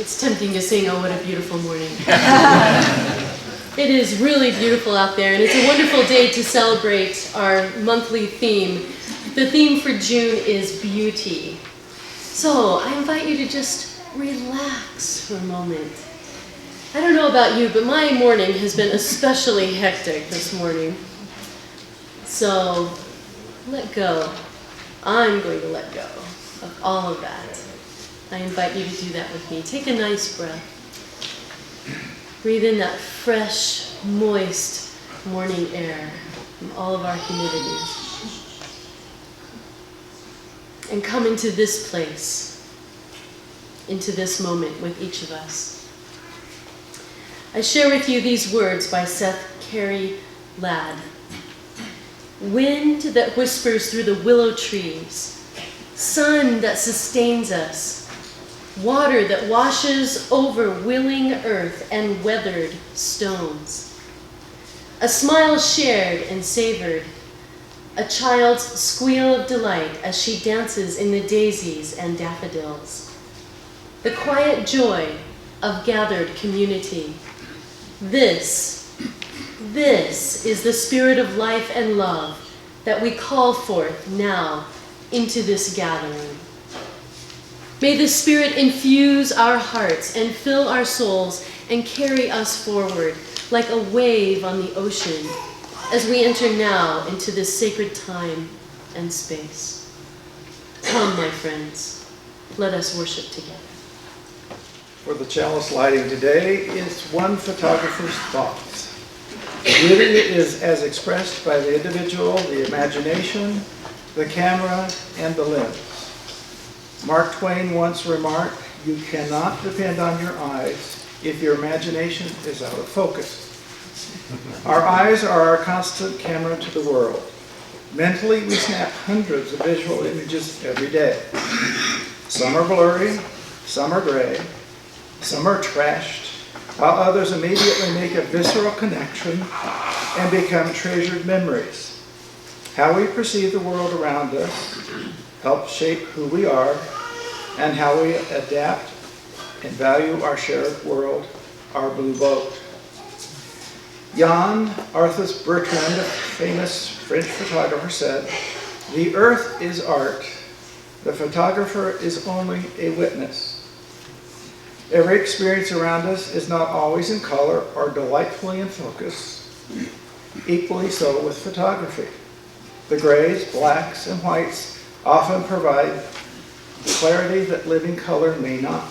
It's tempting to sing, "Oh, what a beautiful morning." It is really beautiful out there, and it's a wonderful day to celebrate our monthly theme. The theme for June is beauty. So I invite you to just relax for a moment. I don't know about you, but my morning has been especially hectic this morning. So let go. I'm going to let go of all of that. I invite you to do that with me. Take a nice breath. Breathe in that fresh, moist morning air from all of our humidity. And come into this place, into this moment with each of us. I share with you these words by Seth Carey Ladd. Wind that whispers through the willow trees, sun that sustains us, water that washes over willing earth and weathered stones. A smile shared and savored, a child's squeal of delight as she dances in the daisies and daffodils. The quiet joy of gathered community. This is the spirit of life and love that we call forth now into this gathering. May the Spirit infuse our hearts and fill our souls and carry us forward like a wave on the ocean as we enter now into this sacred time and space. Come, my friends, let us worship together. For the chalice lighting today is one photographer's thoughts. Beauty is as expressed by the individual, the imagination, the camera, and the lens. Mark Twain once remarked, "You cannot depend on your eyes if your imagination is out of focus." Our eyes are our constant camera to the world. Mentally, we snap hundreds of visual images every day. Some are blurry, some are gray, some are trashed, while others immediately make a visceral connection and become treasured memories. How we perceive the world around us helps shape who we are and how we adapt and value our shared world, our blue boat. Jan Arthus Bertrand, a famous French photographer, said, "The earth is art. The photographer is only a witness." Every experience around us is not always in color or delightfully in focus. Equally so with photography. The grays, blacks, and whites often provide clarity that living color may not.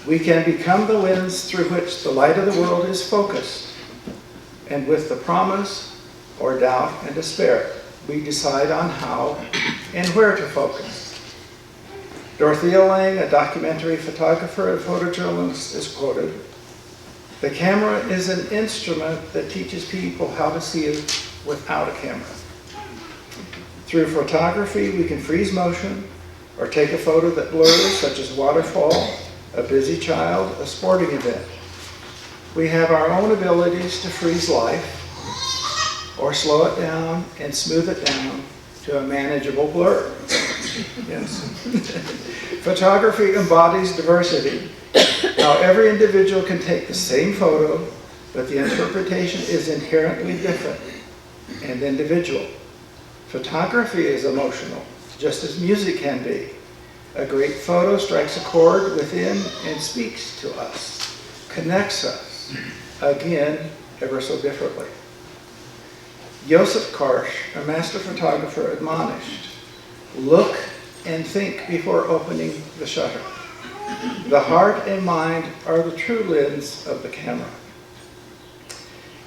We can become the lens through which the light of the world is focused, and with the promise or doubt and despair, we decide on how and where to focus. Dorothea Lange, a documentary photographer and photojournalist, is quoted, "The camera is an instrument that teaches people how to see without a camera. Through photography, we can freeze motion or take a photo that blurs, such as waterfall, a busy child, a sporting event. We have our own abilities to freeze life or slow it down and smooth it down to a manageable blur." Yes. Photography embodies diversity. How every individual can take the same photo, but the interpretation is inherently different and individual. Photography is emotional, just as music can be. A great photo strikes a chord within and speaks to us, connects us, again, ever so differently. Joseph Karsh, a master photographer, admonished, "Look and think before opening the shutter. The heart and mind are the true lens of the camera."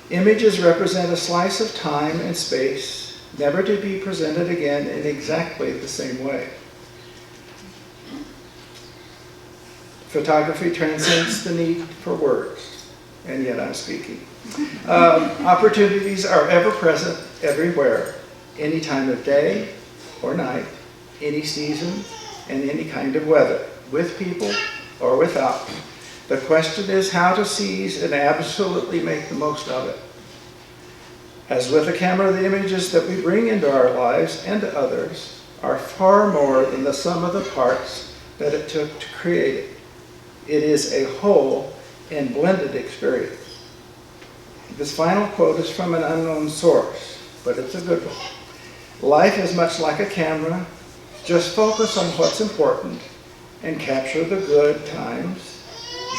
Images represent a slice of time and space, never to be presented again in exactly the same way. Photography transcends the need for words, and yet I'm speaking. Opportunities are ever present, everywhere, any time of day or night, any season, and any kind of weather, with people or without. The question is how to seize and absolutely make the most of it. As with a camera, the images that we bring into our lives and to others are far more than the sum of the parts that it took to create it. It is a whole and blended experience. This final quote is from an unknown source, but it's a good one. Life is much like a camera. Just focus on what's important and capture the good times.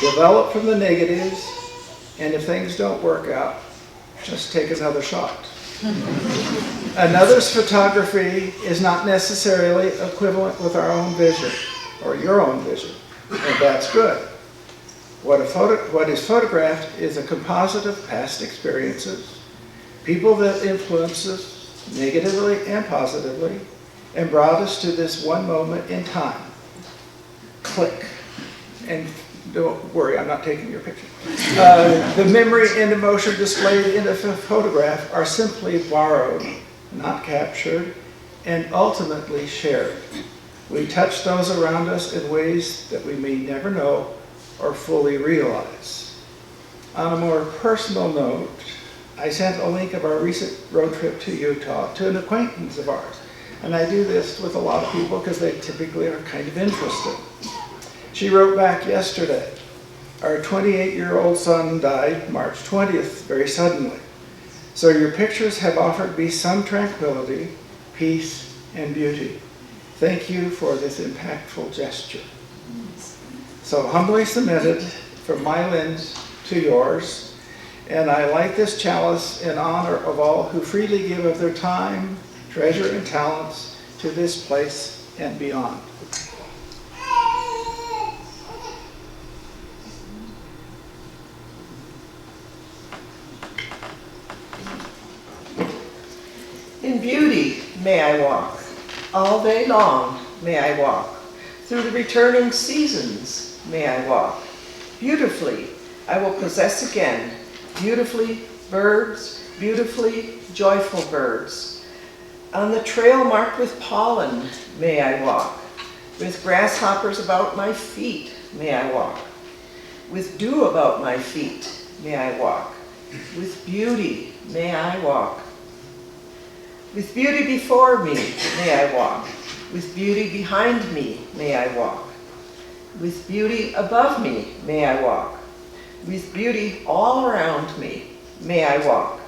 Develop from the negatives, and if things don't work out, just take another shot. Another's photography is not necessarily equivalent with our own vision or your own vision, and that's good. What is photographed is a composite of past experiences, people that influenced us negatively and positively, and brought us to this one moment in time. Click. And don't worry, I'm not taking your picture. The memory and emotion displayed in a photograph are simply borrowed, not captured, and ultimately shared. We touch those around us in ways that we may never know or fully realize. On a more personal note, I sent a link of our recent road trip to Utah to an acquaintance of ours. And I do this with a lot of people because they typically are kind of interested. She wrote back yesterday, our 28-year-old son died March 20th, very suddenly. So your pictures have offered me some tranquility, peace, and beauty. Thank you for this impactful gesture. So humbly submitted from my lens to yours, and I light this chalice in honor of all who freely give of their time, treasure, and talents to this place and beyond. In beauty may I walk, all day long may I walk, through the returning seasons may I walk. Beautifully I will possess again, beautifully birds, beautifully joyful birds. On the trail marked with pollen may I walk, with grasshoppers about my feet may I walk, with dew about my feet may I walk, with beauty may I walk. With beauty before me may I walk, with beauty behind me may I walk, with beauty above me may I walk, with beauty all around me may I walk.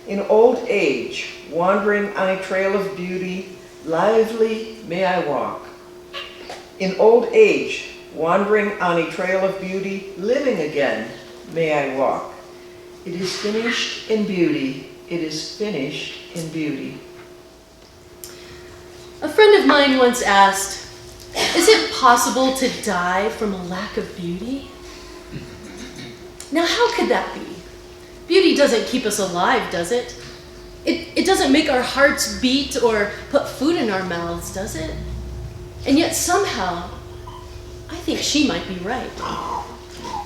In old age, wandering on a trail of beauty, lively may I walk. In old age, wandering on a trail of beauty, living again may I walk. It is finished in beauty. It is finished in beauty. A friend of mine once asked, is it possible to die from a lack of beauty? Now, how could that be? Beauty doesn't keep us alive, does it? It doesn't make our hearts beat or put food in our mouths, does it? And yet somehow, I think she might be right.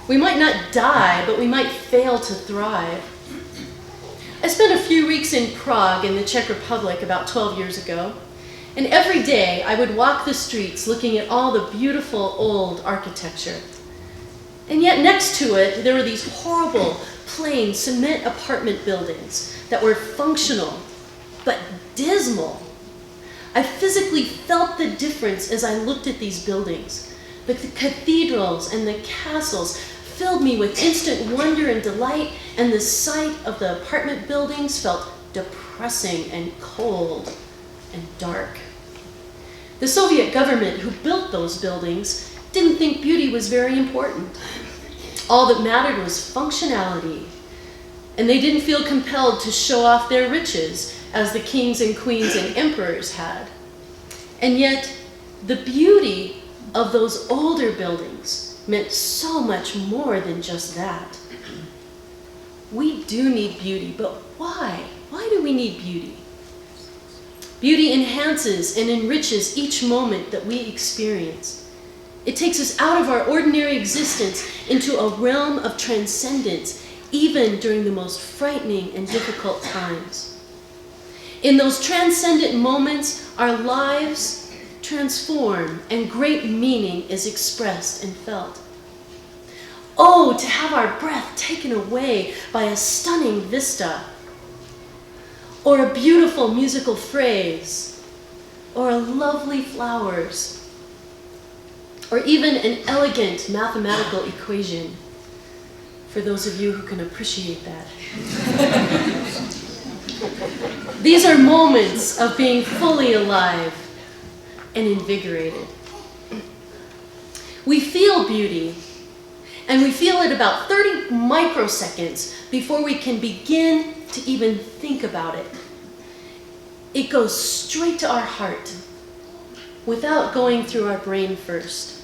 We might not die, but we might fail to thrive. I spent a few weeks in Prague in the Czech Republic about 12 years ago, and every day I would walk the streets looking at all the beautiful old architecture. And yet next to it, there were these horrible, plain cement apartment buildings that were functional, but dismal. I physically felt the difference as I looked at these buildings. The cathedrals and the castles filled me with instant wonder and delight, and the sight of the apartment buildings felt depressing and cold and dark. The Soviet government who built those buildings didn't think beauty was very important. All that mattered was functionality, and they didn't feel compelled to show off their riches as the kings and queens and emperors had. And yet, the beauty of those older buildings meant so much more than just that. We do need beauty, but why? Why do we need beauty? Beauty enhances and enriches each moment that we experience. It takes us out of our ordinary existence into a realm of transcendence, even during the most frightening and difficult times. In those transcendent moments, our lives transform and great meaning is expressed and felt. Oh, to have our breath taken away by a stunning vista, or a beautiful musical phrase, or a lovely flowers, or even an elegant mathematical equation, for those of you who can appreciate that. These are moments of being fully alive and invigorated. We feel beauty, and we feel it about 30 microseconds before we can begin to even think about it. It goes straight to our heart without going through our brain first.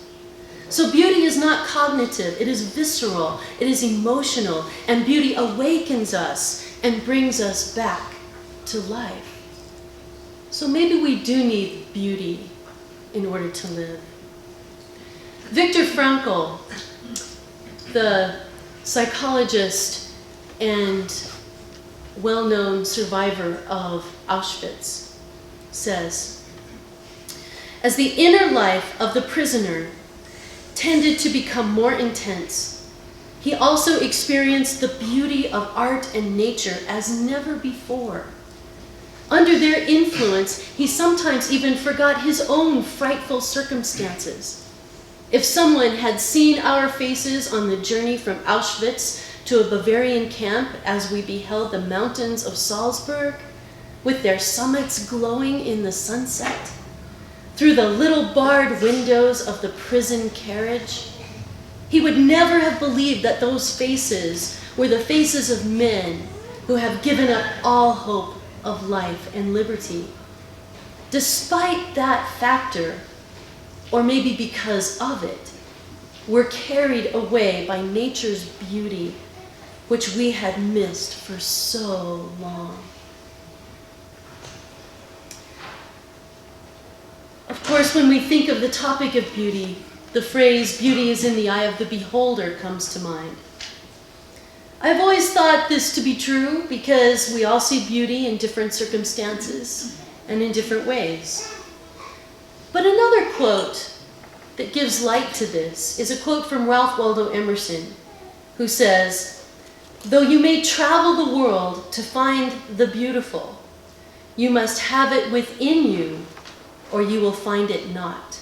So beauty is not cognitive, it is visceral, it is emotional, and beauty awakens us and brings us back to life. So maybe we do need beauty in order to live. Viktor Frankl, the psychologist and well-known survivor of Auschwitz, says, as the inner life of the prisoner tended to become more intense, he also experienced the beauty of art and nature as never before. Under their influence, he sometimes even forgot his own frightful circumstances. If someone had seen our faces on the journey from Auschwitz to a Bavarian camp as we beheld the mountains of Salzburg, with their summits glowing in the sunset, through the little barred windows of the prison carriage, he would never have believed that those faces were the faces of men who have given up all hope of life and liberty. Despite that factor, or maybe because of it, we're carried away by nature's beauty, which we had missed for so long. Of course, when we think of the topic of beauty, the phrase, beauty is in the eye of the beholder, comes to mind. I've always thought this to be true because we all see beauty in different circumstances and in different ways. But another quote that gives light to this is a quote from Ralph Waldo Emerson, who says, "Though you may travel the world to find the beautiful, you must have it within you, or you will find it not."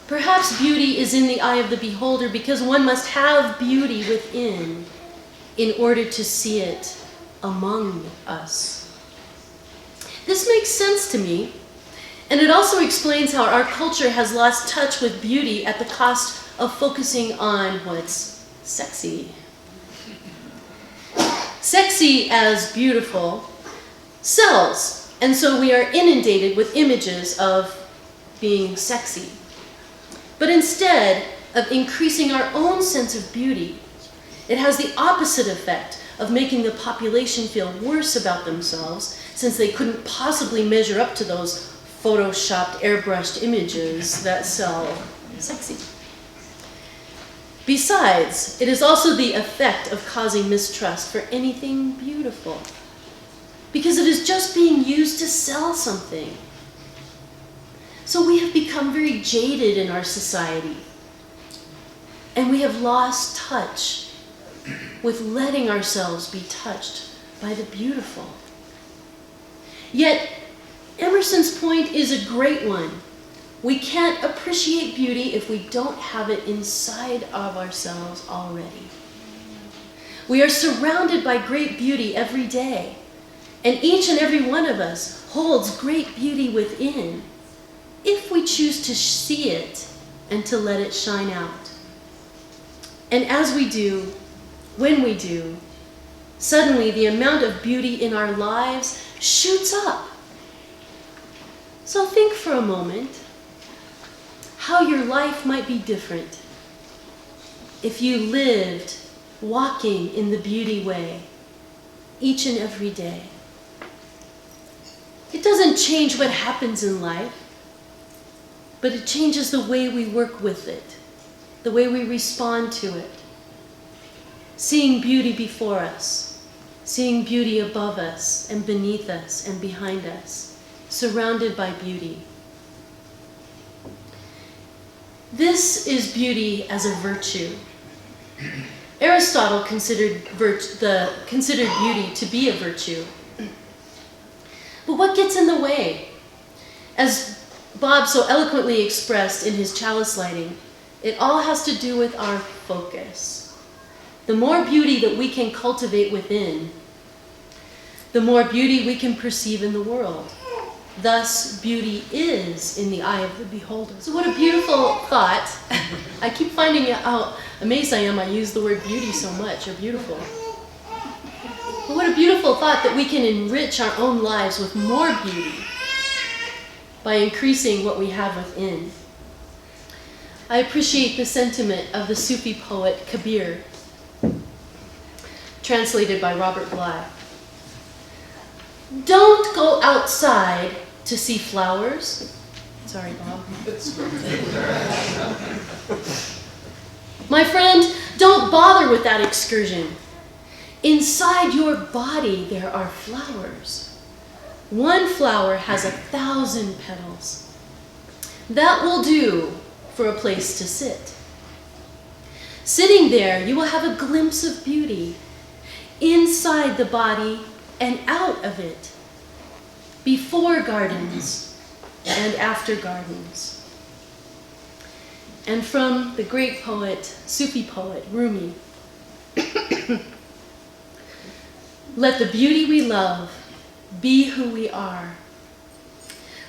Perhaps beauty is in the eye of the beholder because one must have beauty within in order to see it among us. This makes sense to me, and it also explains how our culture has lost touch with beauty at the cost of focusing on what's sexy. Sexy as beautiful sells, and so we are inundated with images of being sexy. But instead of increasing our own sense of beauty, it has the opposite effect of making the population feel worse about themselves, since they couldn't possibly measure up to those photoshopped, airbrushed images that sell sexy. Besides, it is also the effect of causing mistrust for anything beautiful, because it is just being used to sell something. So we have become very jaded in our society, and we have lost touch with letting ourselves be touched by the beautiful. Yet, Emerson's point is a great one. We can't appreciate beauty if we don't have it inside of ourselves already. We are surrounded by great beauty every day, and each and every one of us holds great beauty within, if we choose to see it and to let it shine out. And as we do, when we do, suddenly the amount of beauty in our lives shoots up. So think for a moment how your life might be different if you lived walking in the beauty way each and every day. It doesn't change what happens in life, but it changes the way we work with it, the way we respond to it. Seeing beauty before us, seeing beauty above us and beneath us and behind us, surrounded by beauty. This is beauty as a virtue. Aristotle considered beauty to be a virtue. But what gets in the way? As Bob so eloquently expressed in his chalice lighting, it all has to do with our focus. The more beauty that we can cultivate within, the more beauty we can perceive in the world. Thus, beauty is in the eye of the beholder. So what a beautiful thought. I keep finding out how amazed I am I use the word beauty so much, or beautiful. But what a beautiful thought that we can enrich our own lives with more beauty by increasing what we have within. I appreciate the sentiment of the Sufi poet Kabir, translated by Robert Bly. Don't go outside to see flowers. Sorry, Bob. My friend, don't bother with that excursion. Inside your body there are flowers. One flower has 1,000 petals. That will do for a place to sit. Sitting there, you will have a glimpse of beauty inside the body and out of it, before gardens and after gardens. And from the great poet, Sufi poet, Rumi, let the beauty we love be who we are.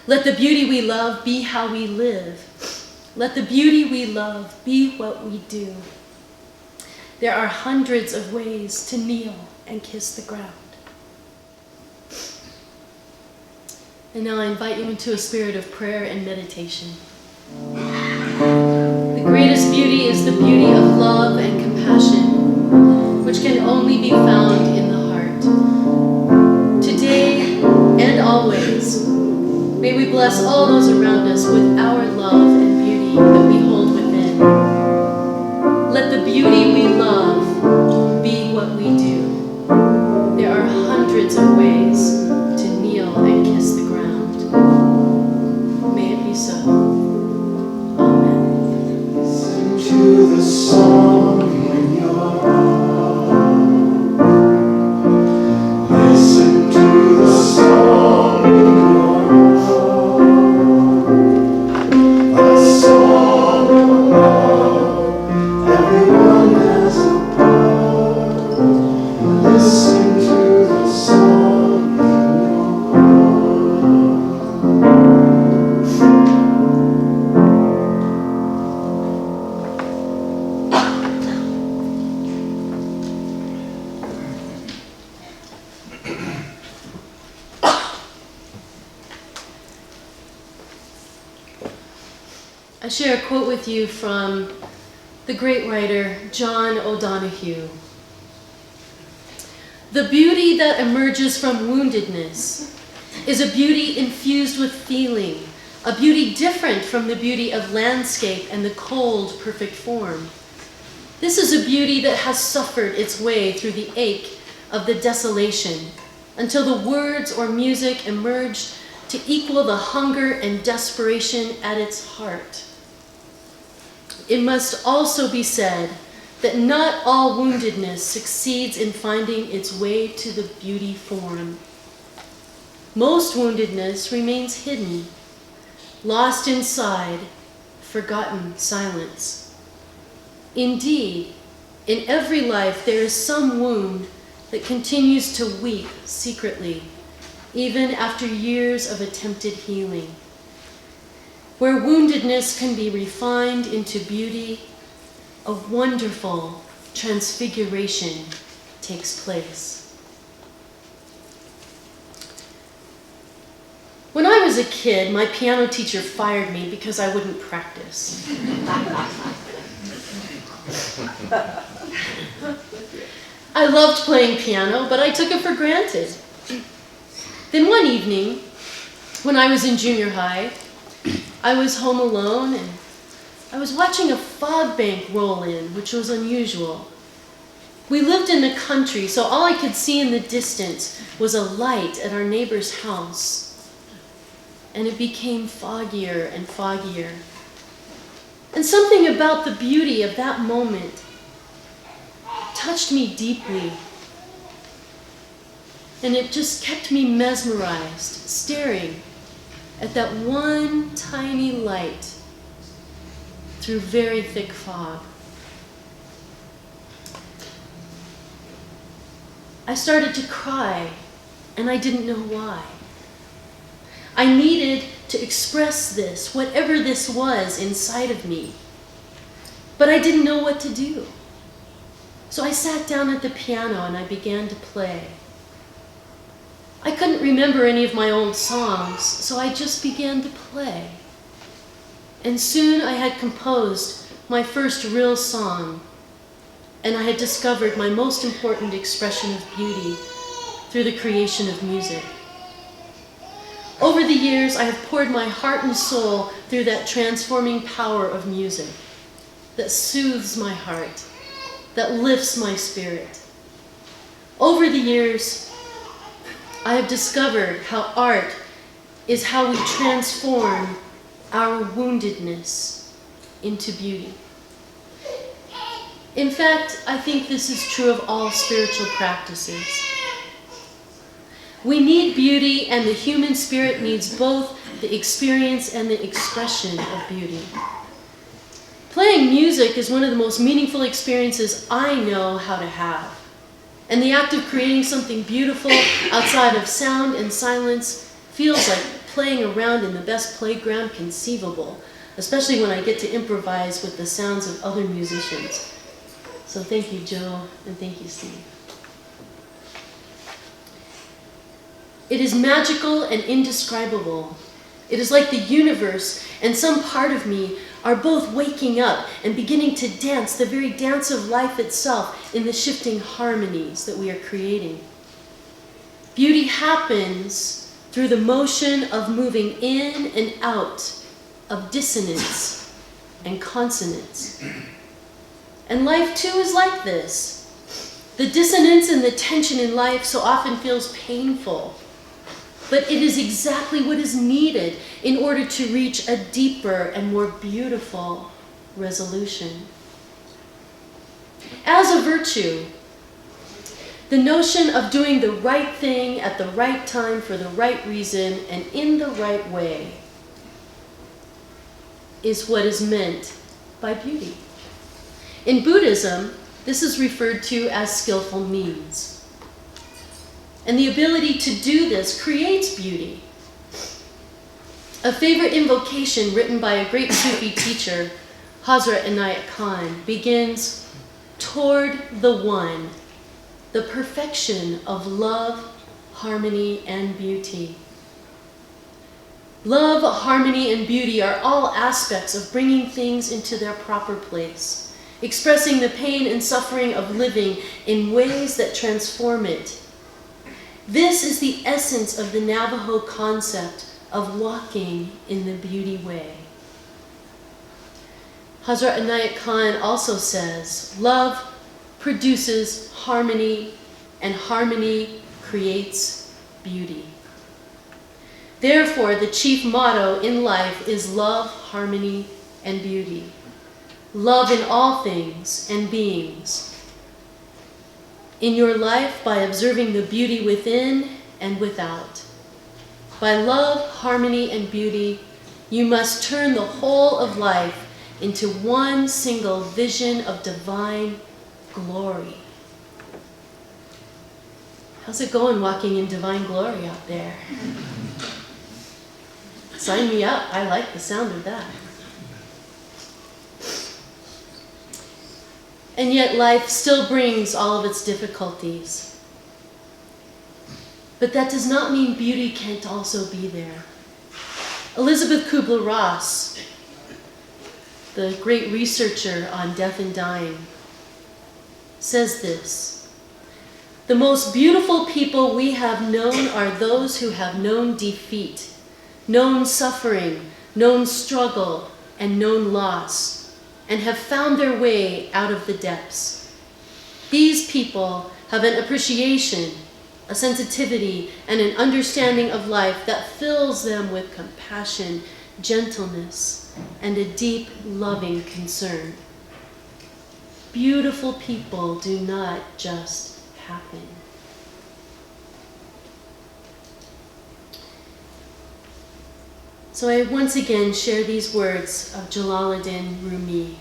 Let the beauty we love be how we live. Let the beauty we love be what we do. There are hundreds of ways to kneel and kiss the ground. And now I invite you into a spirit of prayer and meditation. The greatest beauty is the beauty of love and compassion, which can only be found in the heart. Today and always, may we bless all those around us with our love and beauty that we hold within. Let the beauty we love be what we do. There are hundreds of ways to kneel and kiss the ground. May it be so. Amen. Listen to the song in your heart. Listen to the song in your heart. A song of love. Everyone has a part. Listen to the song in your heart. I share a quote with you from the great writer John O'Donohue. The beauty that emerges from woundedness is a beauty infused with feeling, a beauty different from the beauty of landscape and the cold, perfect form. This is a beauty that has suffered its way through the ache of the desolation until the words or music emerged to equal the hunger and desperation at its heart. It must also be said that not all woundedness succeeds in finding its way to the beauty form. Most woundedness remains hidden, lost inside forgotten silence. Indeed, in every life there is some wound that continues to weep secretly, even after years of attempted healing. Where woundedness can be refined into beauty, a wonderful transfiguration takes place. When I was a kid, my piano teacher fired me because I wouldn't practice. I loved playing piano, but I took it for granted. Then one evening, when I was in junior high, I was home alone and I was watching a fog bank roll in, which was unusual. We lived in the country, so all I could see in the distance was a light at our neighbor's house. And it became foggier and foggier. And something about the beauty of that moment touched me deeply. And it just kept me mesmerized, staring at that one tiny light through very thick fog. I started to cry, and I didn't know why. I needed to express this, whatever this was inside of me, but I didn't know what to do. So I sat down at the piano and I began to play. I couldn't remember any of my old songs, so I just began to play. And soon I had composed my first real song, and I had discovered my most important expression of beauty through the creation of music. Over the years, I have poured my heart and soul through that transforming power of music that soothes my heart, that lifts my spirit. Over the years, I have discovered how art is how we transform our woundedness into beauty. In fact, I think this is true of all spiritual practices. We need beauty, and the human spirit needs both the experience and the expression of beauty. Playing music is one of the most meaningful experiences I know how to have. And the act of creating something beautiful outside of sound and silence feels like playing around in the best playground conceivable, especially when I get to improvise with the sounds of other musicians. So thank you, Joe, and thank you, Steve. It is magical and indescribable. It is like the universe and some part of me are both waking up and beginning to dance the very dance of life itself in the shifting harmonies that we are creating. Beauty happens through the motion of moving in and out of dissonance and consonance. And life too is like this. The dissonance and the tension in life so often feels painful, but it is exactly what is needed in order to reach a deeper and more beautiful resolution. As a virtue, the notion of doing the right thing at the right time for the right reason and in the right way is what is meant by beauty. In Buddhism, this is referred to as skillful means. And the ability to do this creates beauty. A favorite invocation written by a great Sufi teacher, Hazrat Inayat Khan, begins, "Toward the One, the perfection of love, harmony, and beauty." Love, harmony, and beauty are all aspects of bringing things into their proper place, expressing the pain and suffering of living in ways that transform it. This is the essence of the Navajo concept of walking in the beauty way. Hazrat Inayat Khan also says, love produces harmony, and harmony creates beauty. Therefore, the chief motto in life is love, harmony, and beauty. Love in all things and beings. In your life, by observing the beauty within and without. By love, harmony, and beauty, you must turn the whole of life into one single vision of divine glory. How's it going walking in divine glory out there? Sign me up. I like the sound of that. And yet life still brings all of its difficulties. But that does not mean beauty can't also be there. Elizabeth Kubler-Ross, the great researcher on death and dying, says this: "The most beautiful people we have known are those who have known defeat, known suffering, known struggle, and known loss, and have found their way out of the depths. These people have an appreciation, a sensitivity, and an understanding of life that fills them with compassion, gentleness, and a deep, loving concern. Beautiful people do not just happen." So I once again share these words of Jalaluddin Rumi.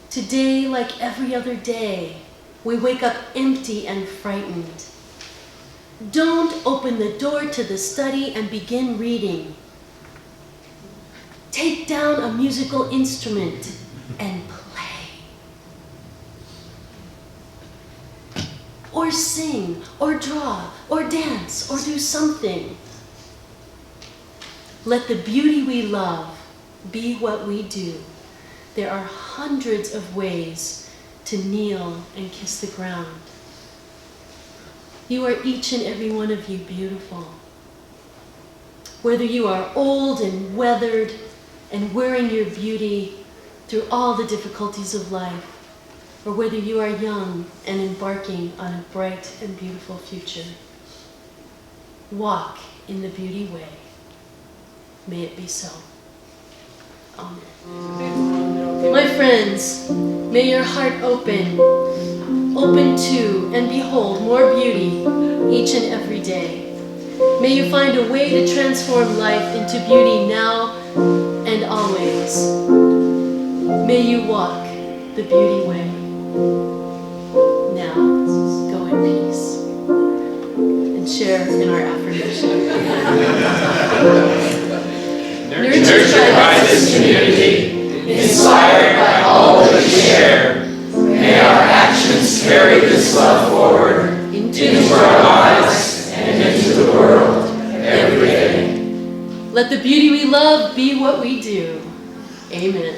Today, like every other day, we wake up empty and frightened. Don't open the door to the study and begin reading. Take down a musical instrument and play. Or sing, or draw, or dance, or do something. Let the beauty we love be what we do. There are hundreds of ways to kneel and kiss the ground. You are each and every one of you beautiful. Whether you are old and weathered and wearing your beauty through all the difficulties of life, or whether you are young and embarking on a bright and beautiful future, walk in the beauty way. May it be so. Amen. My friends, may your heart open to and behold more beauty each and every day. May you find a way to transform life into beauty now and always. May you walk the beauty way. Now, go in peace and share in our affirmation. Nurtured by this community, inspired by all that we share, may our actions carry this love forward into our lives and into the world every day. Let the beauty we love be what we do. Amen.